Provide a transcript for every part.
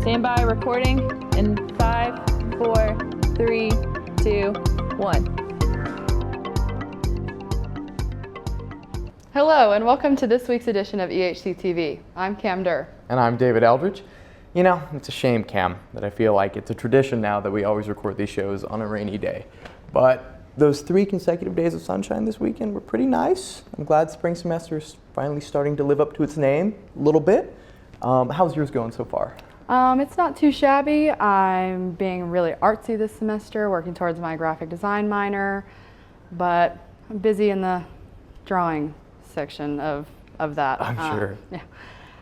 Stand by, recording in 5, 4, 3, 2, 1. Hello, and welcome to this week's edition of EHC-TV. I'm Cam Durr. And I'm David Eldridge. You know, it's a shame, Cam, that I feel like it's a tradition now that we always record these shows on a rainy day. But those 3 consecutive days of sunshine this weekend were pretty nice. I'm glad spring semester is finally starting to live up to its name a little bit. How's yours going so far? It's not too shabby. I'm being really artsy this semester, working towards my graphic design minor, but I'm busy in the drawing section of that. I'm sure. Yeah.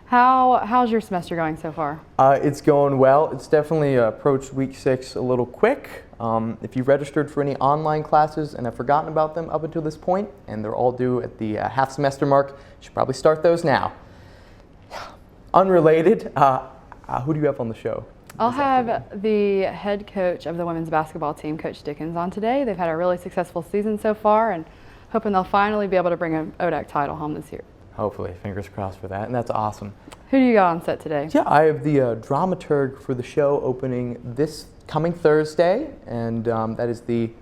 How's your semester going so far? It's going well. It's definitely approached week 6 a little quick. If you registered for any online classes and have forgotten about them up until this point, and they're all due at the half semester mark, you should probably start those now. Unrelated, who do you have on the show? I'll have the head coach of the women's basketball team, Coach Dickens, on today. They've had a really successful season so far, and hoping they'll finally be able to bring an ODAC title home this year. Hopefully, fingers crossed for that, and that's awesome. Who do you got on set today? Yeah, I have the dramaturg for the show opening this coming Thursday, and that is the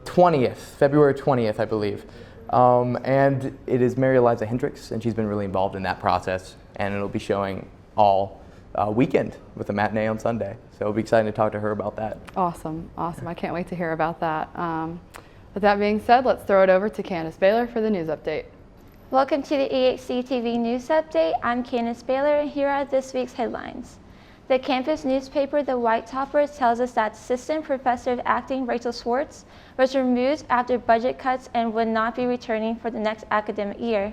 20th, February 20th, I believe. And it is Mary Eliza Hendricks, and she's been really involved in that process, and it'll be showing all weekend with a matinee on Sunday. So it'll be exciting to talk to her about that. Awesome. I can't wait to hear about that. With that being said, let's throw it over to Candace Baylor for the news update. Welcome to the EHC-TV News Update. I'm Candace Baylor, and here are this week's headlines. The campus newspaper, The White Toppers, tells us that Assistant Professor of Acting Rachel Swartz was removed after budget cuts and would not be returning for the next academic year.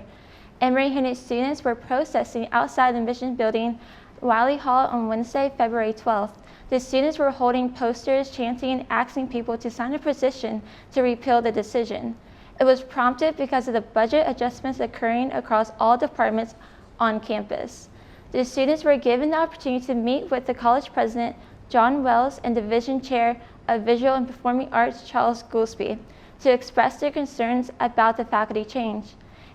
Emory-Henry students were protesting outside the Mission Building, Wiley Hall on Wednesday, February 12th. The students were holding posters, chanting, and asking people to sign a petition to repeal the decision. It was prompted because of the budget adjustments occurring across all departments on campus. The students were given the opportunity to meet with the college president, John Wells, and division chair of Visual and Performing Arts, Charles Goolsby, to express their concerns about the faculty change.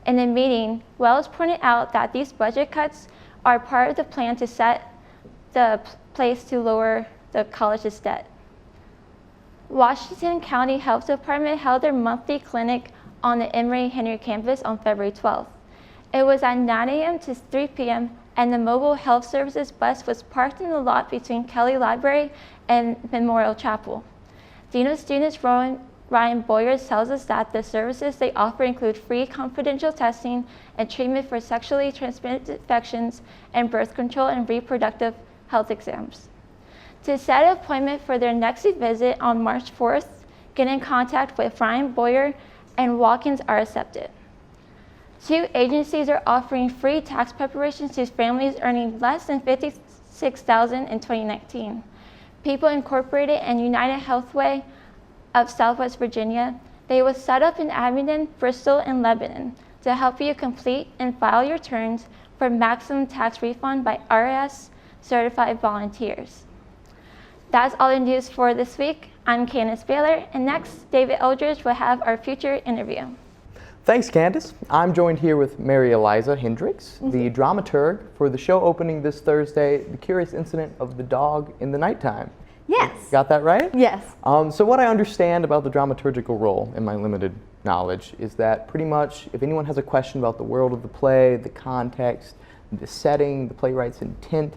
In the meeting, Wells pointed out that these budget cuts are part of the plan to set the place to lower the college's debt. Washington County Health Department held their monthly clinic on the Emory-Henry campus on February 12th. It was at 9 a.m. to 3 p.m. and the mobile health services bus was parked in the lot between Kelly Library and Memorial Chapel. Dean of Students Ryan Boyers tells us that the services they offer include free confidential testing and treatment for sexually transmitted infections and birth control and reproductive health exams. To set an appointment for their next visit on March 4th, get in contact with Ryan Boyer and walk-ins are accepted. 2 agencies are offering free tax preparations to families earning less than $56,000 in 2019. People Incorporated and United Healthway of Southwest Virginia. They will set up in Abingdon, Bristol, and Lebanon to help you complete and file your returns for maximum tax refund by IRS certified volunteers. That's all the news for this week. I'm Candace Baylor, and next, David Eldridge will have our future interview. Thanks, Candace. I'm joined here with Mary Eliza Hendricks, the dramaturg for the show opening this Thursday, The Curious Incident of the Dog in the Nighttime. Yes. Got that right? Yes. So what I understand about the dramaturgical role, in my limited knowledge, is that pretty much if anyone has a question about the world of the play, the context, the setting, the playwright's intent,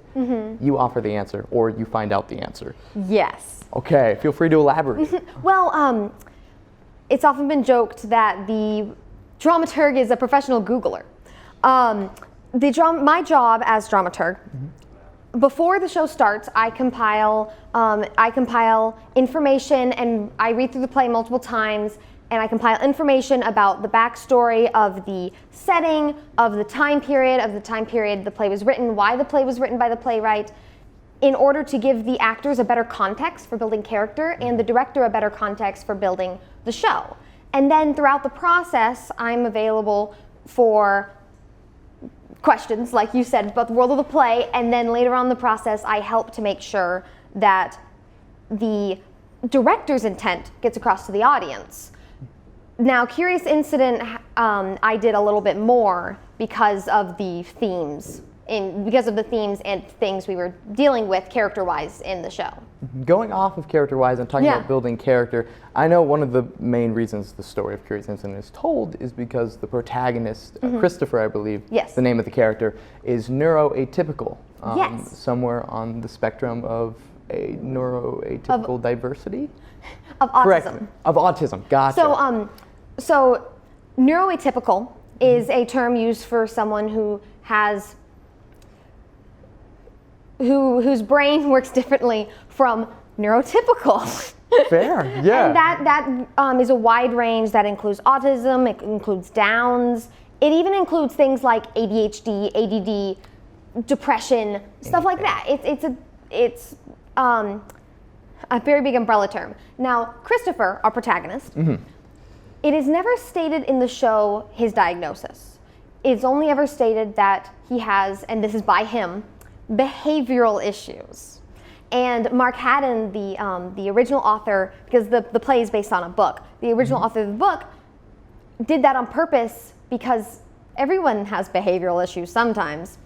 you offer the answer, or you find out the answer. Yes. Okay, feel free to elaborate. Well, it's often been joked that the dramaturg is a professional Googler. My job as dramaturg, before the show starts, I compile information, and I read through the play multiple times, and I compile information about the backstory of the setting, of the time period the play was written, why the play was written by the playwright, in order to give the actors a better context for building character and the director a better context for building the show. And then throughout the process, I'm available for questions, like you said, about the world of the play, and then later on in the process, I help to make sure that the director's intent gets across to the audience. Now, Curious Incident, I did a little bit more because of the themes because of the themes and things we were dealing with character-wise in the show. Going off of character-wise and talking Yeah. about building character, I know one of the main reasons the story of Curious Incident is told is because the protagonist, Christopher, I believe, Yes. the name of the character, is neuroatypical. Yes. Somewhere on the spectrum of a neuroatypical diversity? Of autism. Correct. Of autism, gotcha. So neuroatypical is a term used for someone who has whose brain works differently from neurotypical. Fair, yeah. And that is a wide range that includes autism, it includes Downs, it even includes things like ADHD, ADD, depression, stuff like that. It's a very big umbrella term. Now, Christopher, our protagonist, it is never stated in the show his diagnosis. It's only ever stated that he has, and this is by him, behavioral issues. And Mark Haddon, the original author, because the play is based on a book, the original author of the book did that on purpose because everyone has behavioral issues sometimes.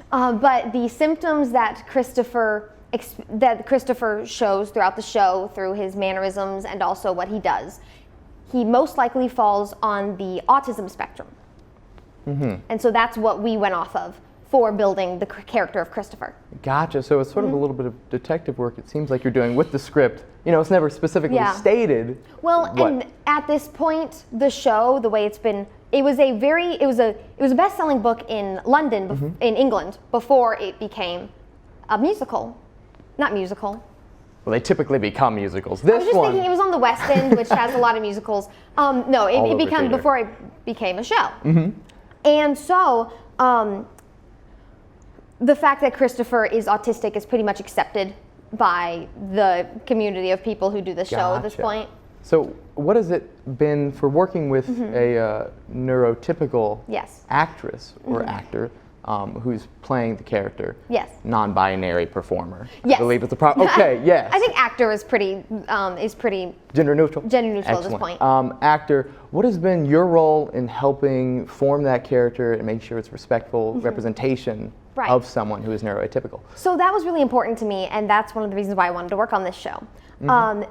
But the symptoms that Christopher shows throughout the show through his mannerisms and also what he does, he most likely falls on the autism spectrum. And so that's what we went off of for building the character of Christopher. Gotcha. So it's sort of a little bit of detective work, it seems like you're doing with the script. You know, it's never specifically stated. Well, and at this point, the show, the way it's been, it was a best-selling book in London, in England, before it became a musical. Not musical. Well, they typically become musicals. I was just thinking it was on the West End, which has a lot of musicals. No, it became before it became a show. And so, the fact that Christopher is autistic is pretty much accepted by the community of people who do the show at this point. So what has it been for working with a neurotypical actress or actor who's playing the character? Yes. Non-binary performer. Yes. I believe it's a okay, yes. I think actor is pretty gender neutral. Gender neutral Excellent. at this point. Actor, what has been your role in helping form that character and make sure it's respectful representation of someone who is neuroatypical? So that was really important to me, and that's one of the reasons why I wanted to work on this show.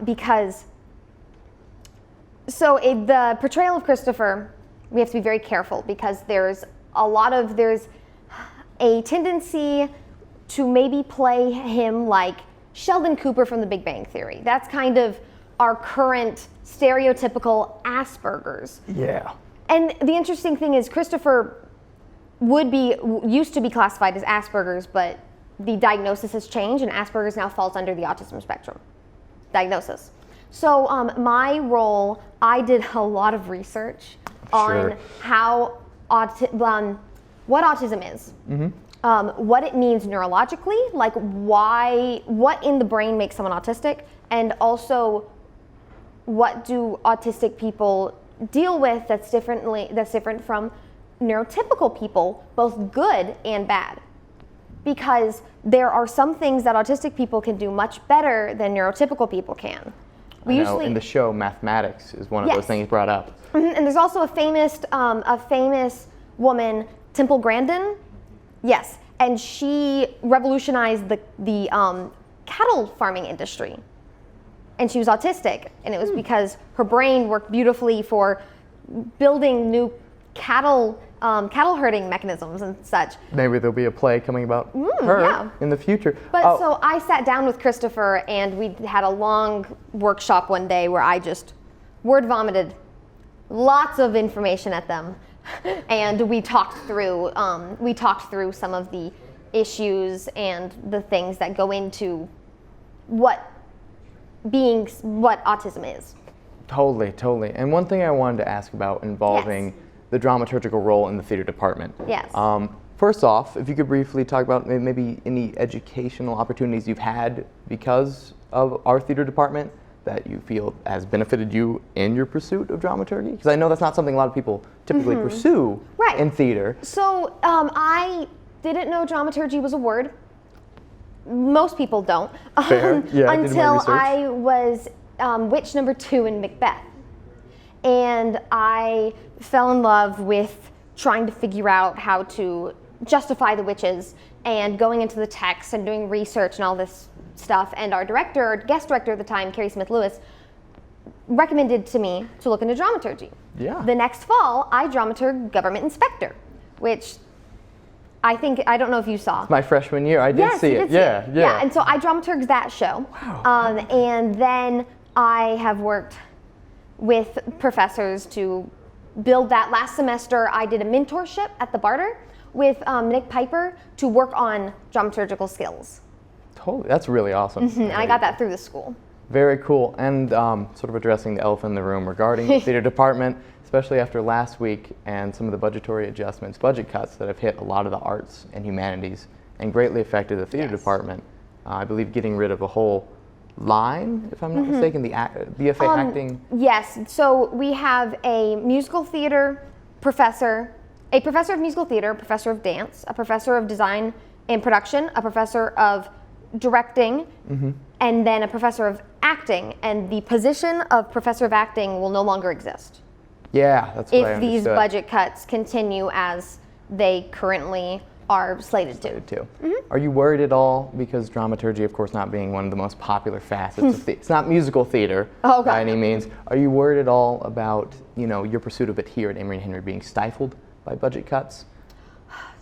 Because the portrayal of Christopher, we have to be very careful because there's a tendency to maybe play him like Sheldon Cooper from The Big Bang Theory. That's kind of our current stereotypical Asperger's. Yeah. And the interesting thing is Christopher used to be classified as Asperger's, but the diagnosis has changed and Asperger's now falls under the autism spectrum diagnosis. So my role, I did a lot of research on how what autism is, what it means neurologically, like what in the brain makes someone autistic, and also what do autistic people deal with that's different from neurotypical people, both good and bad. Because there are some things that autistic people can do much better than neurotypical people can. In the show, mathematics is one of those things brought up. And there's also a famous woman, Temple Grandin. Yes, and she revolutionized the cattle farming industry. And she was autistic, and it was because her brain worked beautifully for building new cattle herding mechanisms and such. Maybe there'll be a play coming about her in the future. But so I sat down with Christopher and we had a long workshop one day where I just word vomited lots of information at them, and we talked through some of the issues and the things that go into what autism is. Totally. And one thing I wanted to ask about involving the dramaturgical role in the theater department. Yes. First off, if you could briefly talk about maybe any educational opportunities you've had because of our theater department that you feel has benefited you in your pursuit of dramaturgy? Because I know that's not something a lot of people typically pursue in theater. So I didn't know dramaturgy was a word. Most people don't. Fair. Yeah, until I was witch number 2 in Macbeth. And I fell in love with trying to figure out how to justify the witches and going into the text and doing research and all this stuff. And our guest director at the time, Carrie Smith-Lewis, recommended to me to look into dramaturgy. Yeah. The next fall, I dramaturg government inspector, which I don't know if you saw. My freshman year, I did Yes, see you it. did see it. Yeah. Yeah, and so I dramaturged that show. Wow. And then I have worked with professors to build that. Last semester, I did a mentorship at the Barter with Nick Piper to work on dramaturgical skills. Totally. That's really awesome. And I got that through the school. Very cool. And sort of addressing the elephant in the room regarding the theater department, especially after last week and some of the budgetary adjustments, budget cuts that have hit a lot of the arts and humanities and greatly affected the theater department. I believe getting rid of a whole line, if I'm not mistaken, the BFA acting. Yes, so we have a musical theater professor, a professor of musical theater, a professor of dance, a professor of design and production, a professor of directing, and then a professor of acting. And the position of professor of acting will no longer exist Yeah, that's what I if these understood. budget cuts continue as they currently are slated to. Are you worried at all, because dramaturgy, of course, not being one of the most popular facets of theater, it's not musical theater by any means. Are you worried at all about, your pursuit of it here at Emory and Henry being stifled by budget cuts,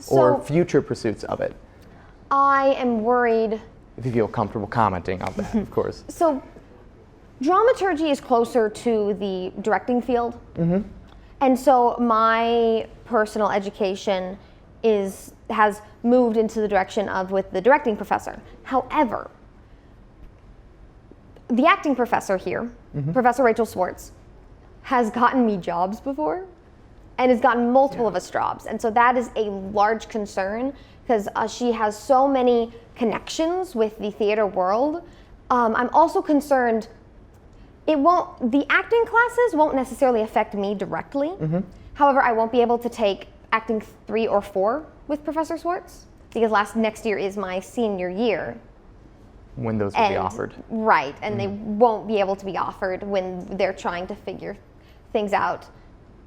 or future pursuits of it? I am worried. If you feel comfortable commenting on that, of course. So dramaturgy is closer to the directing field. And so my personal education has moved into the direction of with the directing professor. However, the acting professor here, Professor Rachel Swartz, has gotten me jobs before and has gotten multiple of us jobs. And so that is a large concern because she has so many connections with the theater world. I'm also concerned the acting classes won't necessarily affect me directly. However, I won't be able to take acting 3 or 4 with Professor Swartz because next year is my senior year. When those will be offered. Right, and they won't be able to be offered when they're trying to figure things out.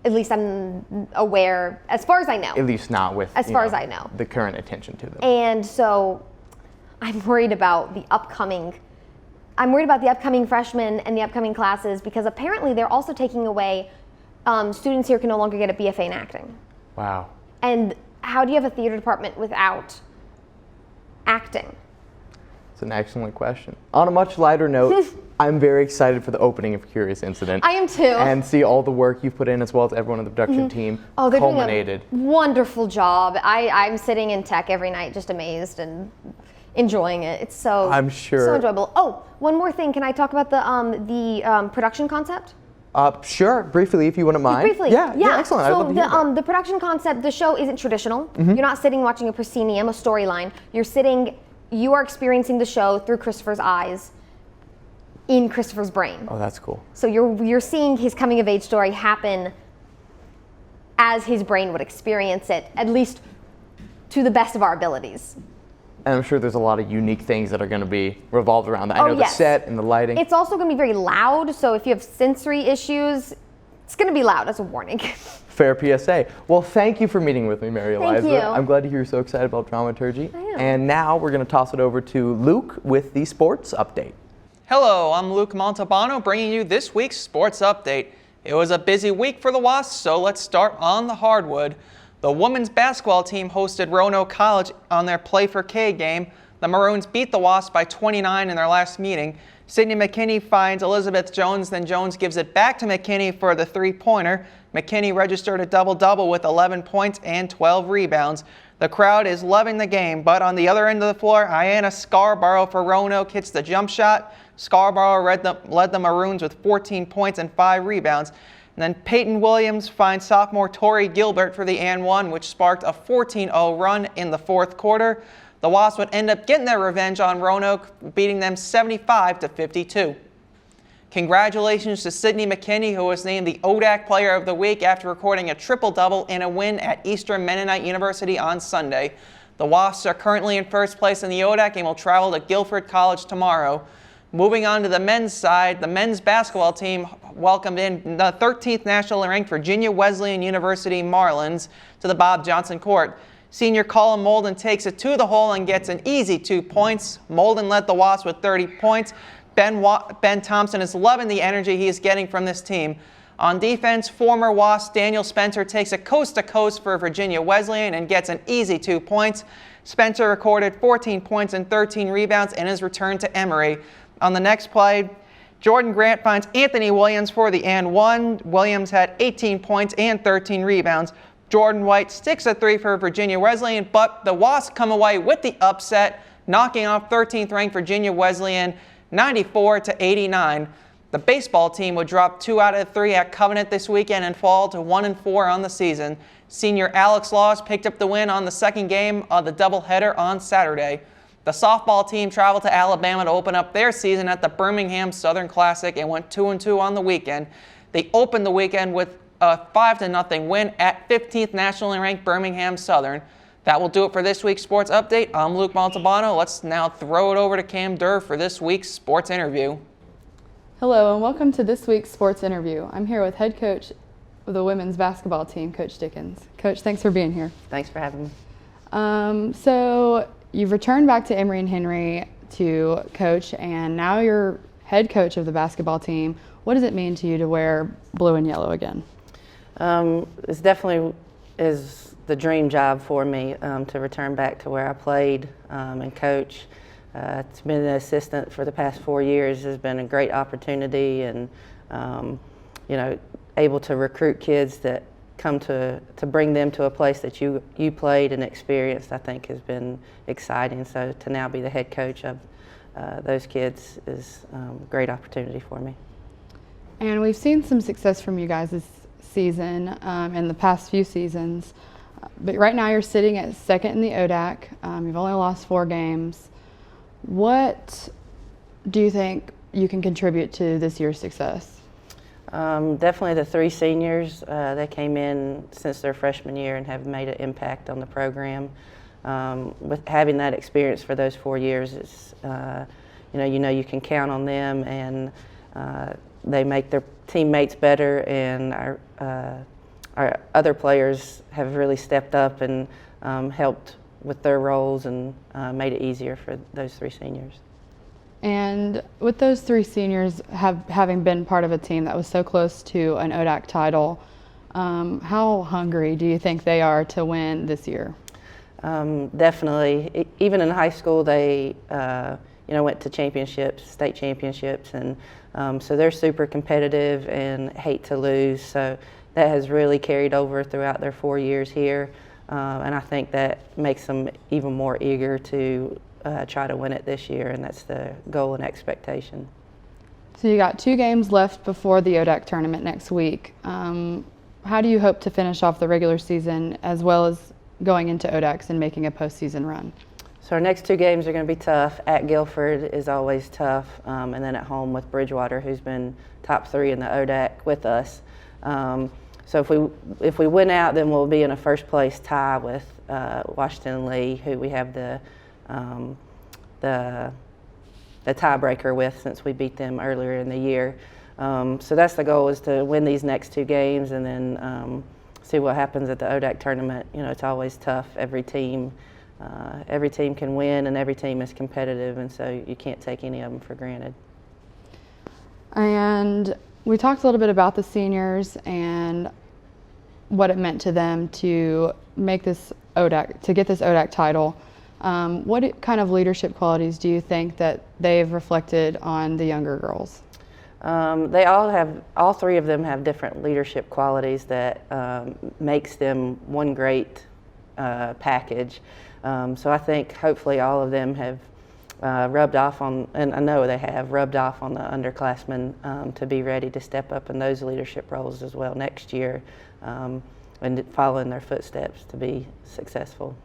At least I'm aware, as far as I know. At least not with, as far as I know, the current attention to them. And so I'm worried about the upcoming freshmen and the upcoming classes because apparently they're also taking away students here can no longer get a BFA in acting. Wow. And how do you have a theater department without acting? It's an excellent question. On a much lighter note, I'm very excited for the opening of Curious Incident. I am too. And see all the work you've put in, as well as everyone on the production team, They're culminated. doing a wonderful job. I'm sitting in tech every night just amazed and enjoying it. It's so I'm sure. so enjoyable. Oh, one more thing. Can I talk about the production concept? Sure, briefly, if you wouldn't mind. Briefly. Yeah, excellent. I'd So love to hear that. the production concept, the show isn't traditional. You're not sitting watching a proscenium, a storyline. You are experiencing the show through Christopher's eyes, in Christopher's brain. Oh, that's cool. So you're seeing his coming of age story happen as his brain would experience it, at least to the best of our abilities. And I'm sure there's a lot of unique things that are going to be revolved around that. I know the yes. set and the lighting. It's also going to be very loud, so if you have sensory issues, it's going to be loud as a warning. Fair PSA. Well, thank you for meeting with me, Mary Eliza. Thank you. I'm glad to hear you're so excited about dramaturgy. I am. And now we're going to toss it over to Luke with the sports update. Hello, I'm Luke Montalbano bringing you this week's sports update. It was a busy week for the Wasps, so let's start on the hardwood. The women's basketball team hosted Roanoke College on their Play for K game. The Maroons beat the Wasps by 29 in their last meeting. Sydney McKinney finds Elizabeth Jones, then Jones gives it back to McKinney for the three-pointer. McKinney registered a double-double with 11 points and 12 rebounds. The crowd is loving the game, but on the other end of the floor, Ayanna Scarborough for Roanoke hits the jump shot. Scarborough led the Maroons with 14 points and 5 rebounds. And then Peyton Williams finds sophomore Tori Gilbert for the and one, which sparked a 14-0 run in the fourth quarter. The Wasps would end up getting their revenge on Roanoke, beating them 75-52. Congratulations to Sydney McKinney, who was named the ODAC Player of the Week after recording a triple-double in a win at Eastern Mennonite University on Sunday. The Wasps are currently in first place in the ODAC and will travel to Guilford College tomorrow. Moving on to the men's side, the men's basketball team welcomed in the 13th nationally ranked Virginia Wesleyan University Marlins to the Bob Johnson Court. Senior Colin Molden takes it to the hole and gets an easy 2 points. Molden led the Wasps with 30 points. Ben Thompson is loving the energy he is getting from this team. On defense, former Wasp Daniel Spencer takes it coast-to-coast for Virginia Wesleyan and gets an easy 2 points. Spencer recorded 14 points and 13 rebounds in his return to Emory. On the next play, Jordan Grant finds Anthony Williams for the and one. Williams had 18 points and 13 rebounds. Jordan White sticks a 3 for Virginia Wesleyan, but the Wasps come away with the upset, knocking off 13th-ranked Virginia Wesleyan 94-89. The baseball team would drop 2 out of 3 at Covenant this weekend and fall to 1-4 on the season. Senior Alex Laws picked up the win on the second game of the doubleheader on Saturday. The softball team traveled to Alabama to open up their season at the Birmingham Southern Classic and went 2-2 on the weekend. They opened the weekend with a 5-0 win at 15th nationally ranked Birmingham Southern. That will do it for this week's Sports Update. I'm Luke Montalbano. Let's now throw it over to Cam Durr for this week's sports interview. Hello and welcome to this week's sports interview. I'm here with head coach of the women's basketball team, Coach Dickens. Coach, thanks for being here. Thanks for having me. So you've returned back to Emory and Henry to coach, and now you're head coach of the basketball team. What does it mean to you to wear blue and yellow again? It's definitely is the dream job for me to return back to where I played and coach. It's been an assistant for the past 4 years. Has been a great opportunity, and able to recruit kids that come to bring them to a place that you played and experienced, I think has been exciting. So to now be the head coach of those kids is a great opportunity for me. And we've seen some success from you guys this season in the past few seasons. But right now you're sitting at second in the ODAC. You've only lost 4 games. What do you think you can contribute to this year's success? Definitely the 3 seniors. They came in since their freshman year and have made an impact on the program. With having that experience for those 4 years, it's, you can count on them, and they make their teammates better, and our other players have really stepped up and helped with their roles and made it easier for those 3 seniors. And with those 3 seniors having been part of a team that was so close to an ODAC title, how hungry do you think they are to win this year? Definitely. Even in high school, they went to championships, state championships, and so they're super competitive and hate to lose. So that has really carried over throughout their 4 years here. And I think that makes them even more eager to try to win it this year, and that's the goal and expectation. So you got 2 games left before the ODAC tournament next week. How do you hope to finish off the regular season as well as going into ODACs and making a postseason run? So our next 2 games are going to be tough. At Guilford is always tough, and then at home with Bridgewater, who's been top 3 in the ODAC with us. So if we win out, then we'll be in a first place tie with Washington and Lee, who we have the tiebreaker with since we beat them earlier in the year. So that's the goal, is to win these next 2 games and then see what happens at the ODAC tournament. It's always tough. Every team can win, and every team is competitive, and so you can't take any of them for granted. And we talked a little bit about the seniors and what it meant to them to make this ODAC, to get this ODAC title. What kind of leadership qualities do you think that they've reflected on the younger girls? All 3 of them have different leadership qualities that makes them one great package. So I think hopefully all of them have rubbed off on, and I know they have rubbed off on the underclassmen to be ready to step up in those leadership roles as well next year, and follow in their footsteps to be successful.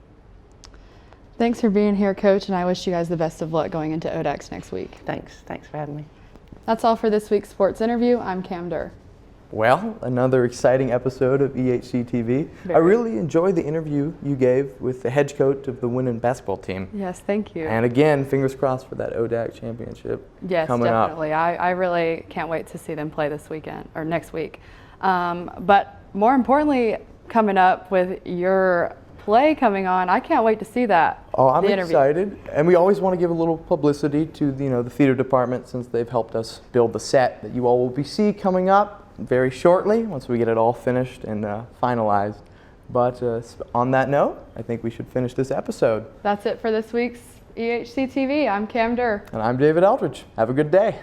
Thanks for being here, Coach, and I wish you guys the best of luck going into ODACs next week. Thanks for having me. That's all for this week's sports interview. I'm Cam Durr. Well, another exciting episode of EHC-TV. I really enjoyed the interview you gave with the head coach of the women's basketball team. Yes, thank you. And again, fingers crossed for that ODAC championship coming up. Definitely. I really can't wait to see them play this weekend or next week. But more importantly, coming up with your play coming on. I can't wait to see that. Oh, I'm the interview. excited, and we always want to give a little publicity to the theater department since they've helped us build the set that you all will be seeing coming up very shortly once we get it all finished and finalized. But on that note, I think we should finish this episode. That's it for this week's EHC-TV. I'm Cam Durr. And I'm David Eldridge. Have a good day.